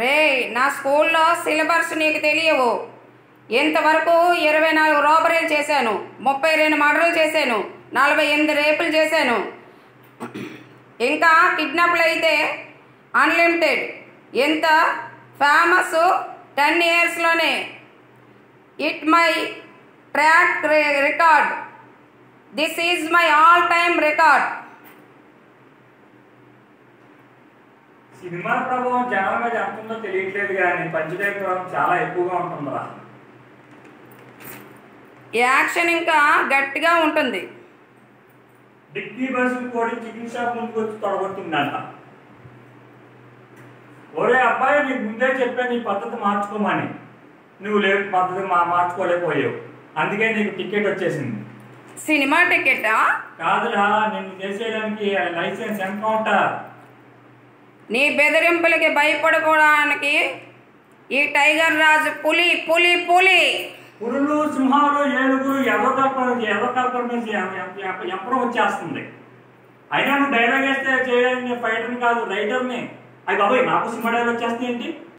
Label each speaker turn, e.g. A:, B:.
A: రే, నా స్కూల్లో సిలబస్ నీకు తెలియవు. ఇంతవరకు 24 రాబరీలు చేశాను, 32 మర్డర్లు చేశాను, 48 రేపులు చేశాను. ఇంకా కిడ్నాప్లు అయితే అన్లిమిటెడ్. ఎంత ఫేమస్ 10 ఇయర్స్లోనే. It my track record. This is my all time record.
B: Cinema ప్రభావం జనాల మీద ఎంత ఉందో తెలియట్లేదు, కానీ పంచదేవ ప్రభావం చాలా ఎక్కువగా ఉంటుందా.
A: యాక్షన్ ఇంకా గట్టిగా ఉంటుంది.
B: డిక్కీ బస్సు కూడా చికెన్ షాప్ ముందుకు వచ్చి తొడగొట్టిందంట. ఒరే అబ్బాయి, నీకు ముందే చెప్పా నీ పద్ధతి మార్చుకోమని. నువ్వు లేదు పద్ధతి మార్చుకోలేకపోయావు, అందుకే నీకు టికెట్ వచ్చేసింది.
A: సినిమా టికెటా?
B: కాదురా, నిన్ను చేసేయడానికి లైసెన్స్ ఎన్కౌంటర్.
A: నీ బెదిరింపులకి భయపడుకోవడానికి ఈ టైగర్ రాజు పులి పులి పులి.
B: పులులు, సింహాలు, ఏనుగులు ఎర్రకల్పన నుంచి ఎప్పుడు వచ్చేస్తుంది. అయినా నువ్వు డైలాగ్ వేస్తే చేయాలి, ఫైటర్ని కాదు రైటర్ని. అవి బాబోయ్, నాకు సినిమా డైలాగ్ వచ్చేస్తాయి ఏంటి?